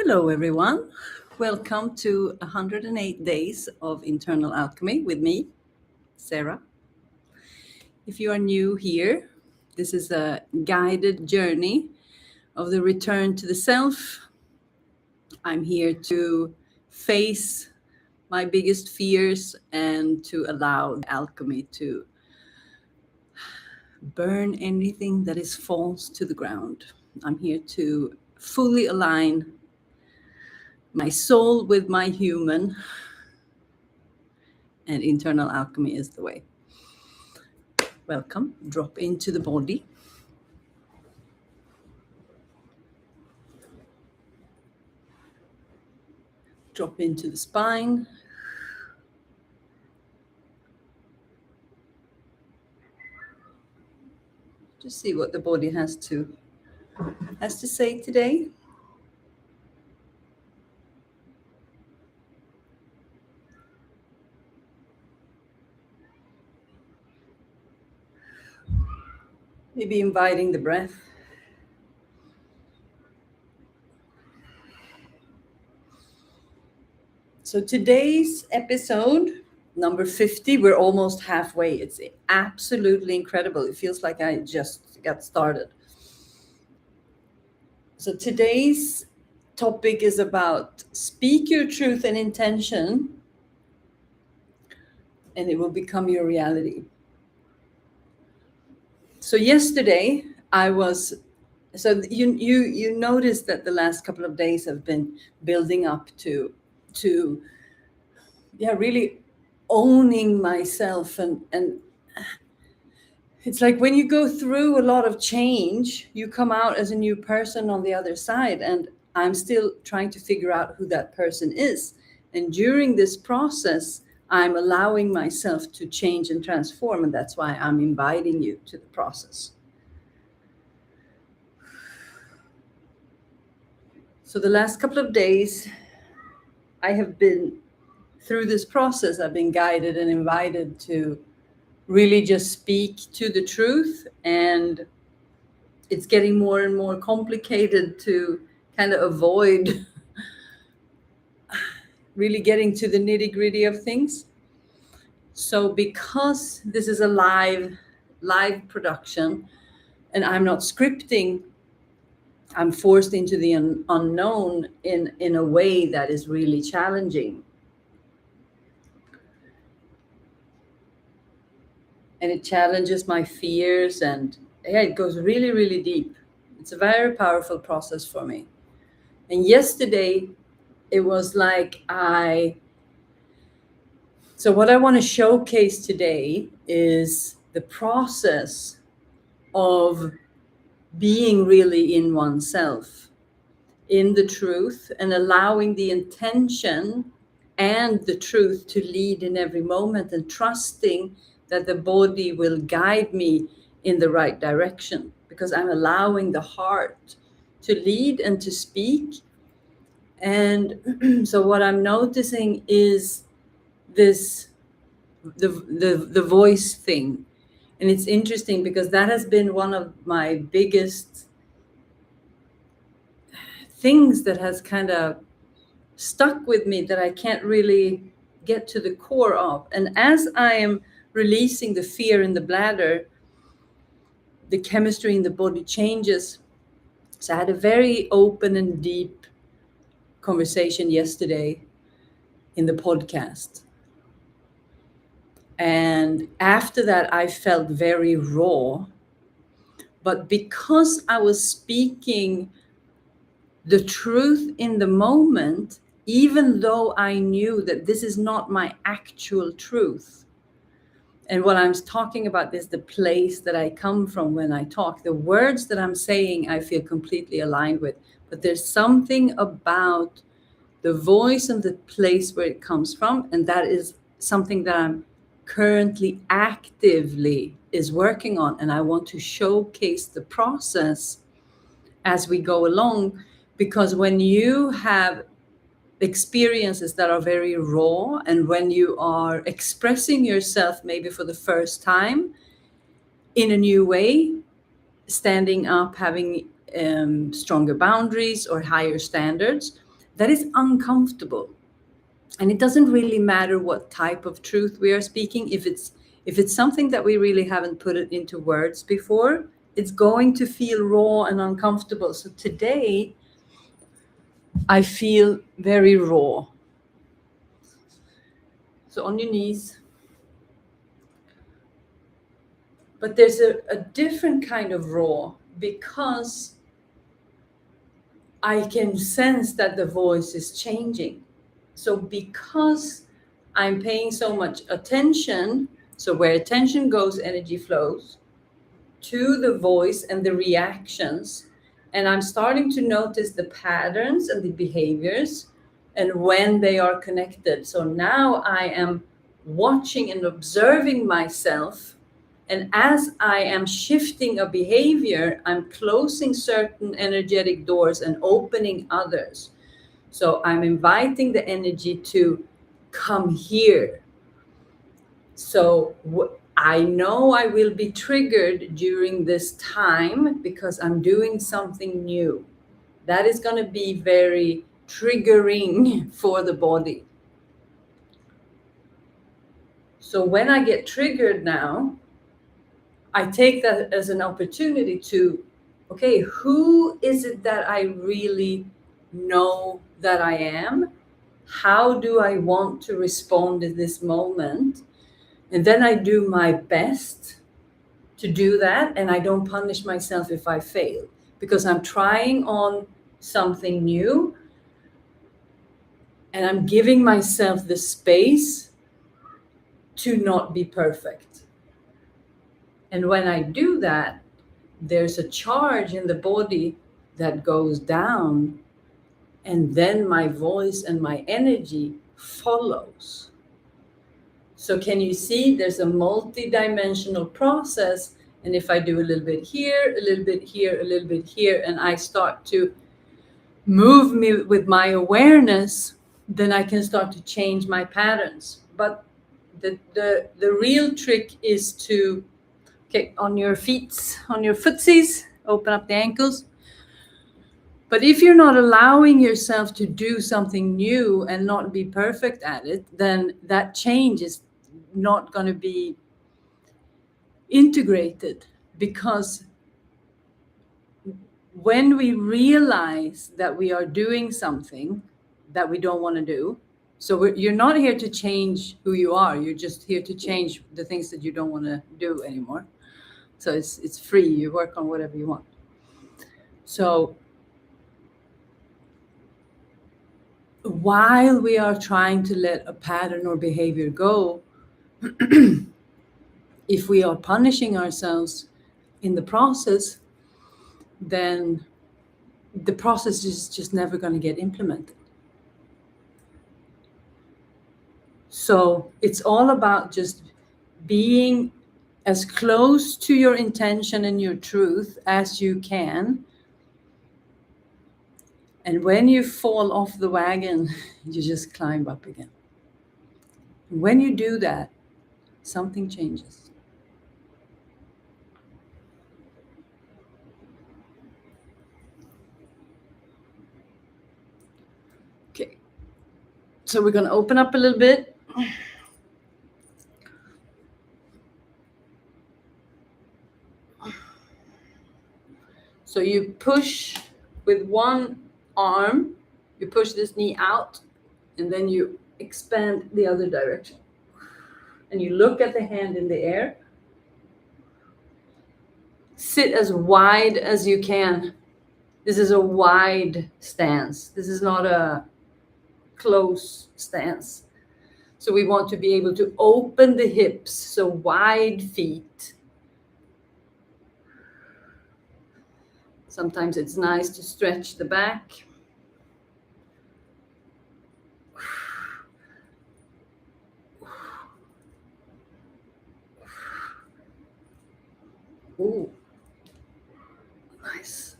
Hello, everyone. Welcome to 108 Days of Internal Alchemy with me, Sara. If you are new here, this is a guided journey of the return to the self. I'm here to face my biggest fears and to allow alchemy to burn anything that is false to the ground. I'm here to fully align my soul with my human, and internal alchemy is the way. Welcome. Drop into the body. Drop into the spine. Just see what the body has to say today. Maybe inviting the breath. So today's episode, number 50, we're almost halfway. It's absolutely incredible. It feels like I just got started. So today's topic is about speak your truth and intention, and it will become your reality. So yesterday you noticed that the last couple of days have been building up to really owning myself, and it's like when you go through a lot of change, you come out as a new person on the other side, and I'm still trying to figure out who that person is. And during this process, I'm allowing myself to change and transform, and that's why I'm inviting you to the process. So the last couple of days, I have been through this process. I've been guided and invited to really just speak to the truth, and it's getting more and more complicated to kind of avoid really getting to the nitty-gritty of things. So because this is a live production and I'm not scripting, I'm forced into the unknown in a way that is really challenging. And it challenges my fears, and it goes really, really deep. It's a very powerful process for me. And yesterday, it was like so what I want to showcase today is the process of being really in oneself, in the truth, and allowing the intention and the truth to lead in every moment, and trusting that the body will guide me in the right direction, because I'm allowing the heart to lead and to speak. And so what I'm noticing is this, the voice thing. And it's interesting because that has been one of my biggest things that has kind of stuck with me, that I can't really get to the core of. And as I am releasing the fear in the bladder, the chemistry in the body changes. So I had a very open and deep conversation yesterday in the podcast. And after that, I felt very raw. But because I was speaking the truth in the moment, even though I knew that this is not my actual truth, and what I'm talking about is the place that I come from when I talk. The words that I'm saying, I feel completely aligned with. But there's something about the voice and the place where it comes from. And that is something that I'm currently actively is working on. And I want to showcase the process as we go along. Because when you have experiences that are very raw, and when you are expressing yourself maybe for the first time in a new way, standing up, having stronger boundaries or higher standards, that is uncomfortable. And it doesn't really matter what type of truth we are speaking. If it's something that we really haven't put it into words before, it's going to feel raw and uncomfortable. So today I feel very raw. So on your knees. But there's a different kind of raw, because I can sense that the voice is changing. So because I'm paying so much attention, so where attention goes, energy flows, to the voice and the reactions. And I'm starting to notice the patterns and the behaviors and when they are connected. So now I am watching and observing myself. And as I am shifting a behavior, I'm closing certain energetic doors and opening others. So I'm inviting the energy to come here. So I know I will be triggered during this time because I'm doing something new. That is going to be very triggering for the body. So when I get triggered now, I take that as an opportunity to, okay, who is it that I really know that I am? How do I want to respond in this moment? And then I do my best to do that, and I don't punish myself if I fail, because I'm trying on something new and I'm giving myself the space to not be perfect. And when I do that, there's a charge in the body that goes down, and then my voice and my energy follows. So can you see there's a multi-dimensional process? And if I do a little bit here, a little bit here, a little bit here, and I start to move me with my awareness, then I can start to change my patterns. But the real trick is to, okay, on your feet, on your footsies, open up the ankles. But if you're not allowing yourself to do something new and not be perfect at it, then that change is not going to be integrated. Because when we realize that we are doing something that we don't want to do, so you're not here to change who you are, you're just here to change the things that you don't want to do anymore. So it's free, you work on whatever you want. So while we are trying to let a pattern or behavior go, if we are punishing ourselves in the process, then the process is just never going to get implemented. So it's all about just being as close to your intention and your truth as you can. And when you fall off the wagon, you just climb up again. When you do that, something changes. Okay. So we're going to open up a little bit. So you push with one arm, you push this knee out, and then you expand the other direction. And you look at the hand in the air. Sit as wide as you can. This is a wide stance. This is not a close stance. So we want to be able to open the hips, so wide feet. Sometimes it's nice to stretch the back. Ooh, nice.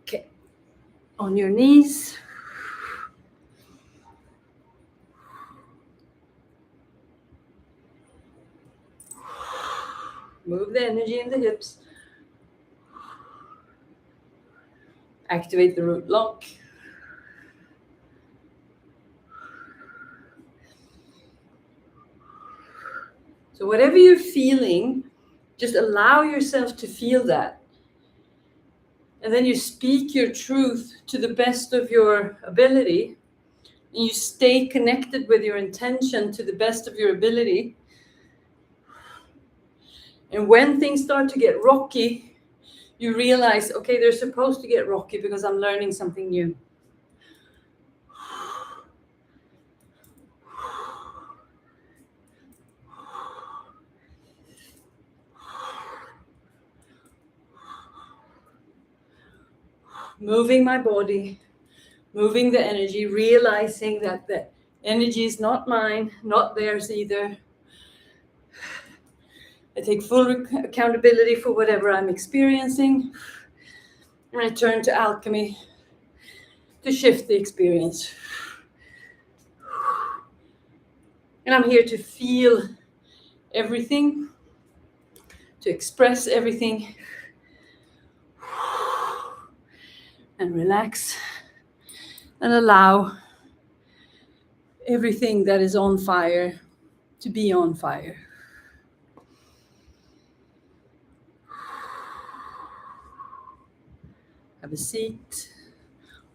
Okay, on your knees. Move the energy in the hips. Activate the root lock. So whatever you're feeling, just allow yourself to feel that. And then you speak your truth to the best of your ability. And you stay connected with your intention to the best of your ability. And when things start to get rocky, you realize, okay, they're supposed to get rocky because I'm learning something new. Moving my body, moving the energy, realizing that the energy is not mine, not theirs either. I take full accountability for whatever I'm experiencing, and I turn to alchemy to shift the experience. And I'm here to feel everything, to express everything, and relax, and allow everything that is on fire to be on fire. Have a seat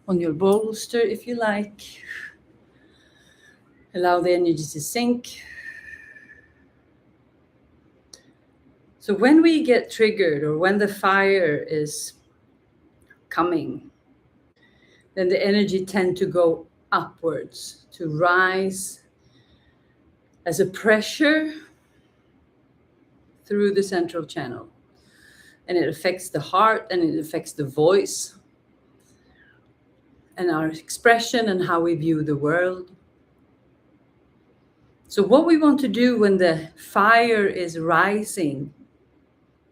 on your bolster if you like. Allow the energy to sink. So when we get triggered, or when the fire is coming, then the energy tends to go upwards, to rise as a pressure through the central channel. And it affects the heart, and it affects the voice, and our expression, and how we view the world. So what we want to do when the fire is rising,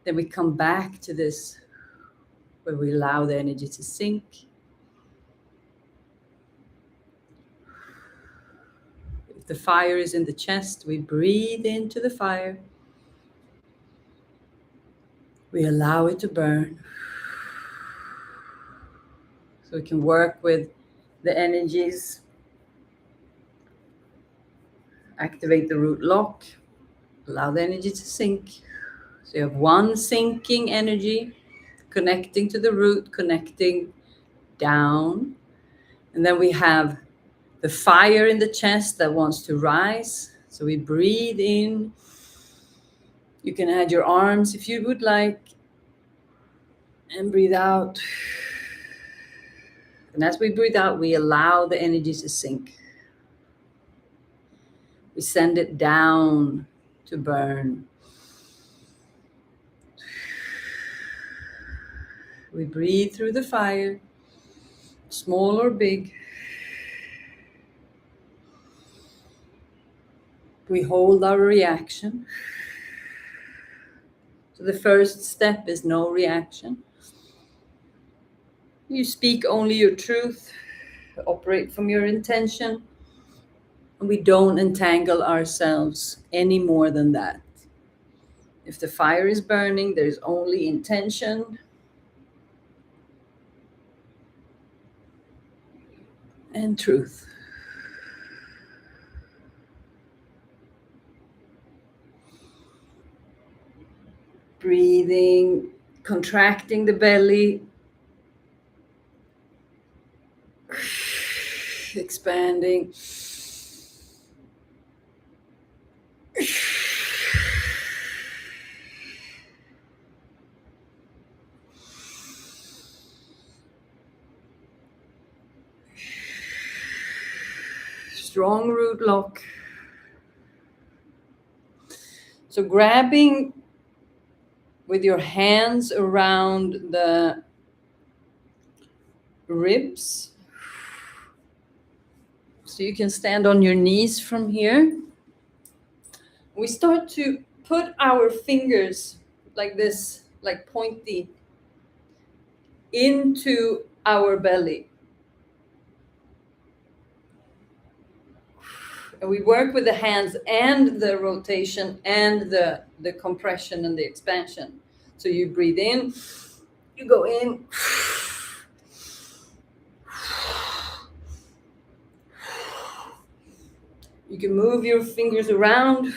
then we come back to this, where we allow the energy to sink. If the fire is in the chest, we breathe into the fire. We allow it to burn. So we can work with the energies. Activate the root lock. Allow the energy to sink. So you have one sinking energy, connecting to the root, connecting down. And then we have the fire in the chest that wants to rise. So we breathe in. You can add your arms if you would like. And breathe out. And as we breathe out, we allow the energy to sink. We send it down to burn. We breathe through the fire, small or big. We hold our reaction. So the first step is no reaction. You speak only your truth, operate from your intention, and we don't entangle ourselves any more than that. If the fire is burning, there's only intention and truth. Breathing, contracting the belly, expanding. Strong root lock. So grabbing with your hands around the ribs. So you can stand on your knees from here. We start to put our fingers like this, like pointy, into our belly. And we work with the hands and the rotation and the compression and the expansion. So you breathe in, you go in, You can move your fingers around.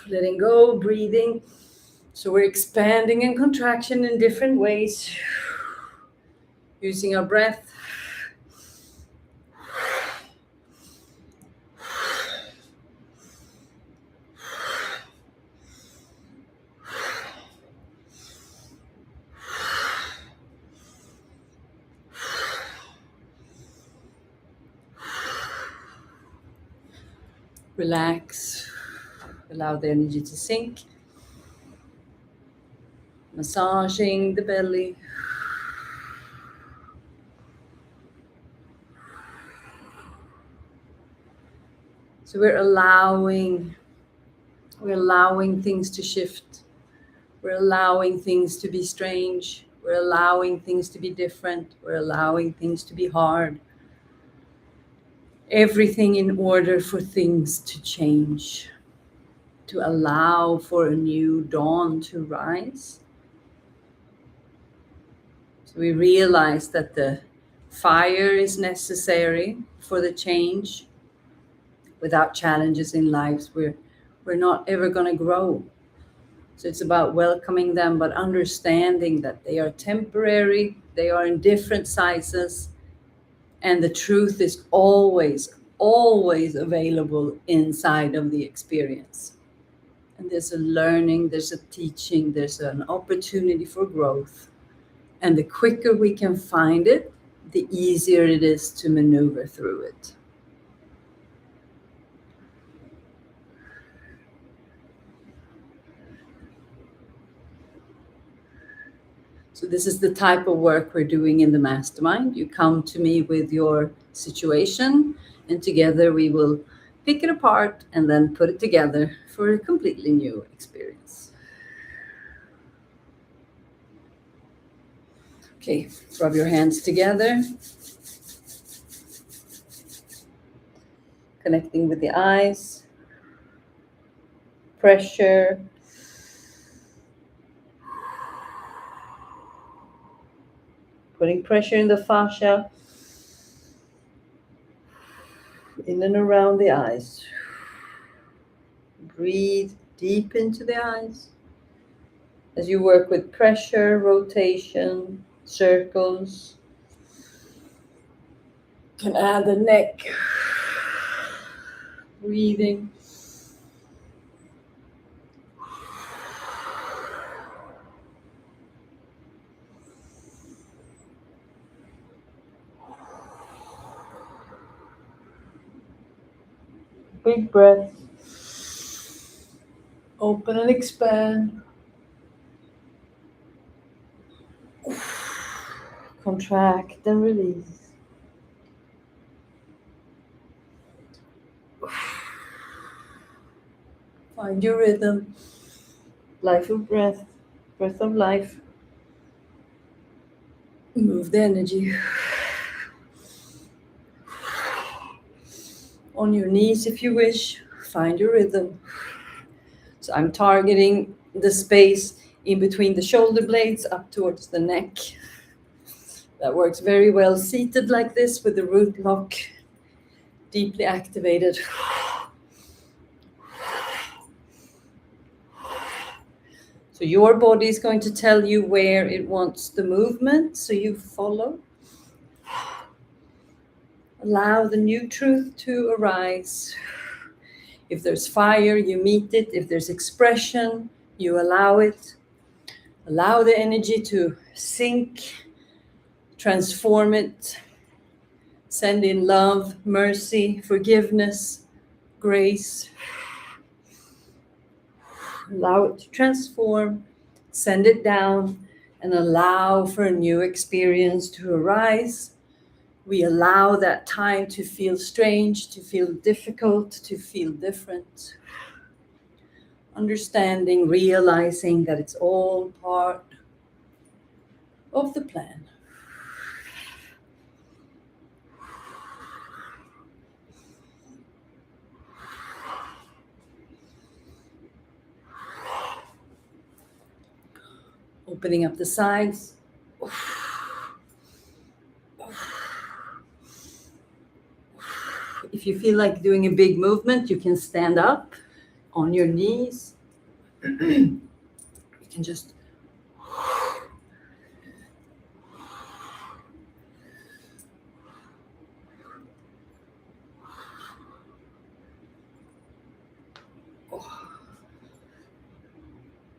Letting go, breathing. So we're expanding and contraction in different ways. Using our breath. Relax. Allow the energy to sink. Massaging the belly. So we're allowing things to shift. We're allowing things to be strange. We're allowing things to be different. We're allowing things to be hard. Everything in order for things to change, to allow for a new dawn to rise. So we realize that the fire is necessary for the change. Without challenges in lives, we're not ever going to grow. So it's about welcoming them, but understanding that they are temporary, they are in different sizes, and the truth is always, always available inside of the experience. And there's a learning, there's a teaching, there's an opportunity for growth. And the quicker we can find it, the easier it is to maneuver through it. So this is the type of work we're doing in the mastermind. You come to me with your situation, and together we will pick it apart and then put it together for a completely new experience. Okay, rub your hands together. Connecting with the eyes. Pressure. Putting pressure in the fascia. In and around the eyes. Breathe deep into the eyes. As you work with pressure, rotation, circles. You can add the neck. Breathing. Big breath. Open and expand. Contract and release. Find your rhythm. Life of breath. Breath of life. Move the energy. On your knees if you wish. Find your rhythm. So I'm targeting the space in between the shoulder blades up towards the neck. That works very well seated like this with the root lock deeply activated. So your body is going to tell you where it wants the movement, so you follow. Allow the new truth to arise. If there's fire, you meet it. If there's expression, you allow it. Allow the energy to sink, transform it. Send in love, mercy, forgiveness, grace. Allow it to transform, send it down, and allow for a new experience to arise. We allow that time to feel strange, to feel difficult, to feel different. Understanding, realizing that it's all part of the plan. Opening up the sides. If you feel like doing a big movement, you can stand up on your knees. You can just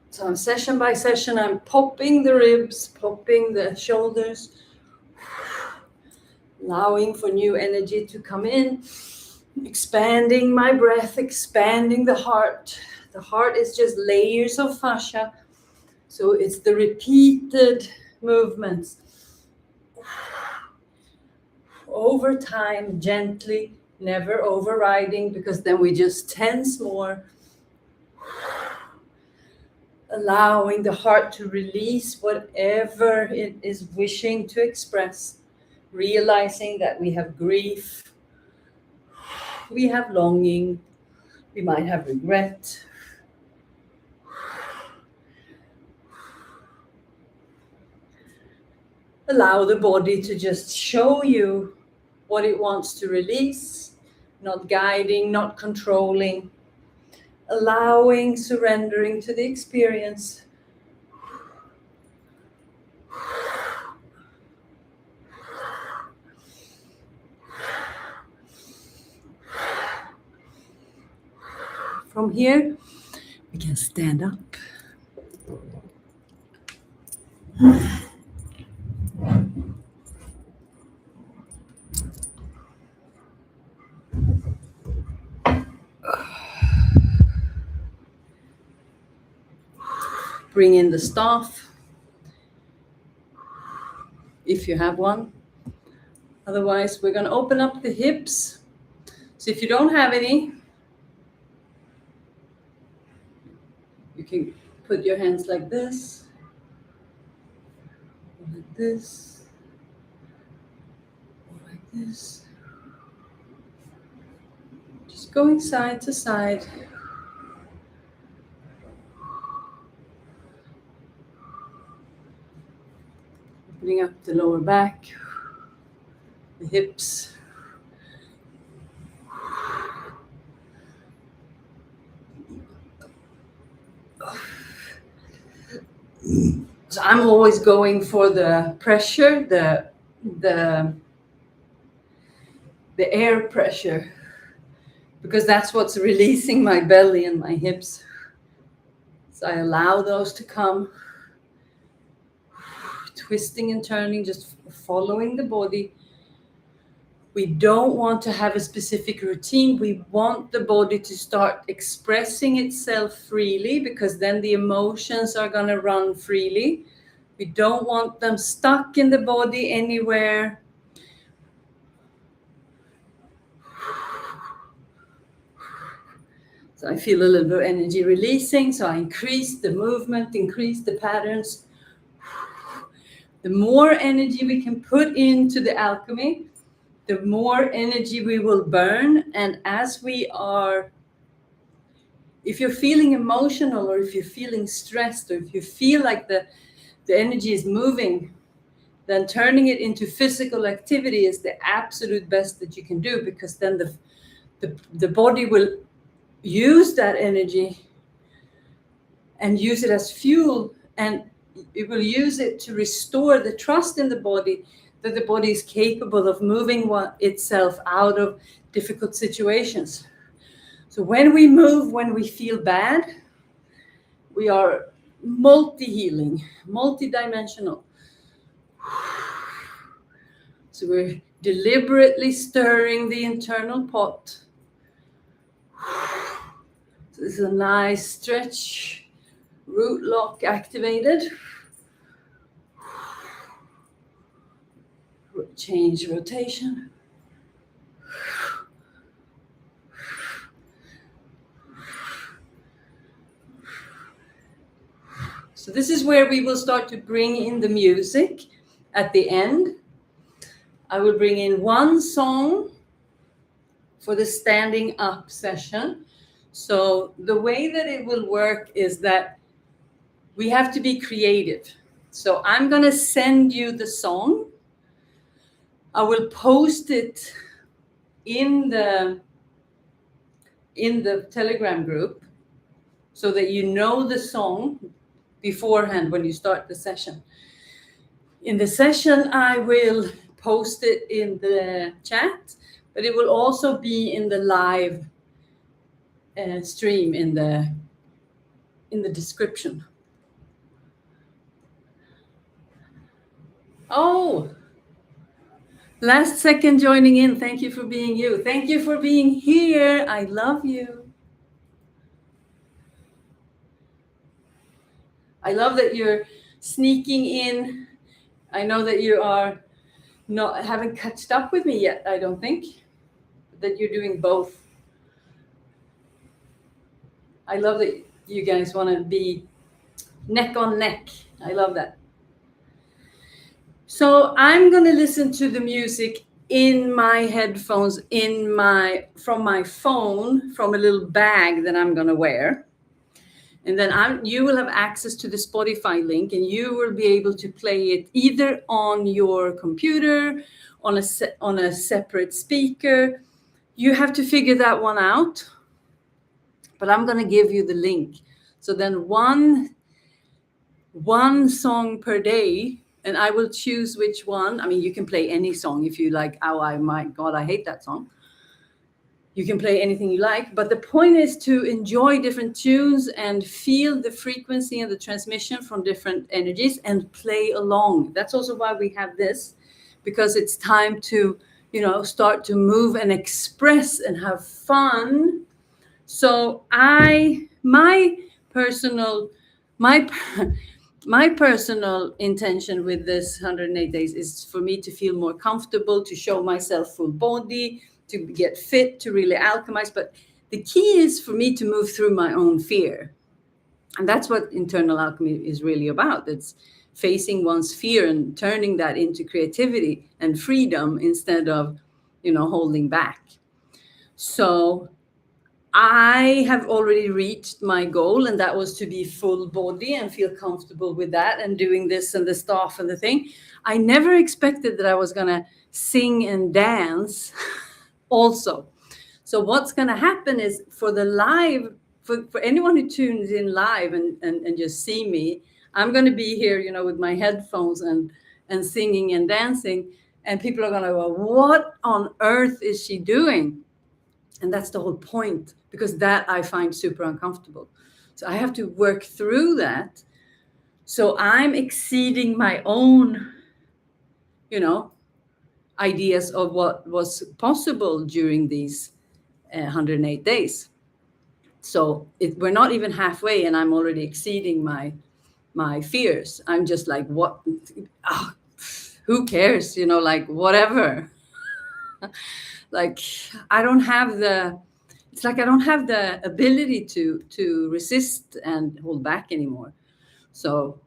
so session by session, I'm popping the ribs, popping the shoulders, allowing for new energy to come in, expanding my breath, expanding the heart. The heart is just layers of fascia. So it's the repeated movements over time, gently, never overriding, because then we just tense more. Allowing the heart to release whatever it is wishing to express. Realizing that we have grief, we have longing, we might have regret. Allow the body to just show you what it wants to release, not guiding, not controlling. Allowing, surrendering to the experience. From here, we can stand up. Bring in the staff, if you have one. Otherwise, we're going to open up the hips. So if you don't have any, you can put your hands like this, or like this, or like this. Just going side to side. Opening up the lower back, the hips. So I'm always going for the pressure, the air pressure, because that's what's releasing my belly and my hips. So I allow those to come, twisting and turning, just following the body. We don't want to have a specific routine. We want the body to start expressing itself freely, because then the emotions are going to run freely. We don't want them stuck in the body anywhere. So I feel a little bit of energy releasing. So I increase the movement, increase the patterns. The more energy we can put into the alchemy, the more energy we will burn. And as we are, if you're feeling emotional, or if you're feeling stressed, or if you feel like the energy is moving, then turning it into physical activity is the absolute best that you can do, because then the body will use that energy and use it as fuel, and it will use it to restore the trust in the body, that the body is capable of moving itself out of difficult situations. So when we move, when we feel bad, we are multi-healing, multi-dimensional. So we're deliberately stirring the internal pot. So this is a nice stretch, root lock activated. Change rotation. So this is where we will start to bring in the music at the end. I will bring in one song for the standing up session. So the way that it will work is that we have to be creative. So I'm going to send you the song. I will post it in the Telegram group so that you know the song beforehand when you start the session. In the session, I will post it in the chat, but it will also be in the live stream in the description. Oh, last second joining in. Thank you for being you. Thank you for being here. I love you. I love that you're sneaking in. I know that you are haven't catched up with me yet, I don't think, that you're doing both. I love that you guys want to be neck on neck. I love that. So I'm going to listen to the music in my headphones, from my phone, from a little bag that I'm going to wear. And then you will have access to the Spotify link, and you will be able to play it either on your computer, on a separate speaker. You have to figure that one out, but I'm going to give you the link. So then one song per day, and I will choose which one. I mean, you can play any song if you like. Oh, my God, I hate that song. You can play anything you like, but the point is to enjoy different tunes and feel the frequency and the transmission from different energies and play along. That's also why we have this, because it's time to, start to move and express and have fun. So my personal intention with this 108 days is for me to feel more comfortable, to show myself full body, to get fit, to really alchemize. But the key is for me to move through my own fear. And that's what Internal Alchemy is really about. It's facing one's fear and turning that into creativity and freedom instead of, holding back. So I have already reached my goal, and that was to be full body and feel comfortable with that and doing this and the stuff and the thing. I never expected that I was going to sing and dance also. So what's going to happen is for the live, for anyone who tunes in live and just see me, I'm going to be here, with my headphones and singing and dancing, and people are going to go, what on earth is she doing? And that's the whole point, because that I find super uncomfortable. So I have to work through that. So I'm exceeding my own, ideas of what was possible during these 108 days. So we're not even halfway, and I'm already exceeding my fears. I'm just like, what? Oh, who cares? Whatever. Like, I don't have the ability to resist and hold back anymore. So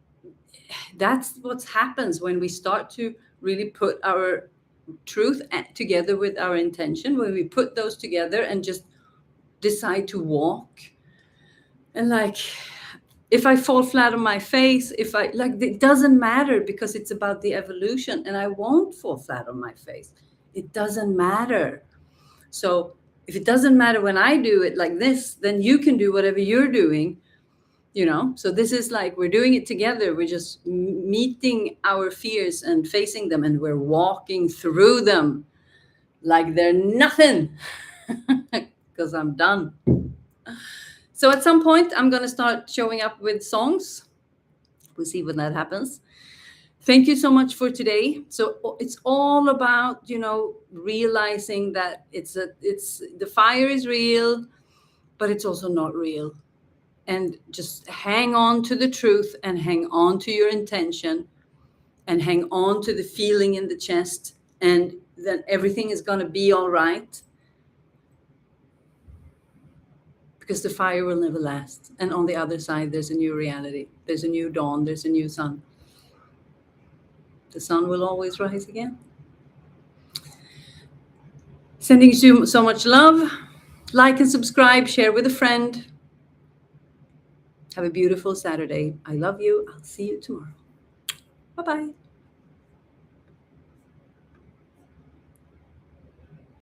that's what happens when we start to really put our truth together with our intention, when we put those together and just decide to walk. And if I fall flat on my face, it doesn't matter, because it's about the evolution, and I won't fall flat on my face. It doesn't matter. So if it doesn't matter when I do it like this, then you can do whatever you're doing, So this is we're doing it together. We're just meeting our fears and facing them, and we're walking through them like they're nothing, because I'm done. So at some point, I'm going to start showing up with songs. We'll see when that happens. Thank you so much for today. So it's all about, realizing that the fire is real, but it's also not real. And just hang on to the truth, and hang on to your intention, and hang on to the feeling in the chest, and then everything is going to be all right, because the fire will never last. And on the other side, there's a new reality. There's a new dawn. There's a new sun. The sun will always rise again. Sending you so much love. Like and subscribe. Share with a friend. Have a beautiful Saturday. I love you. I'll see you tomorrow. Bye-bye.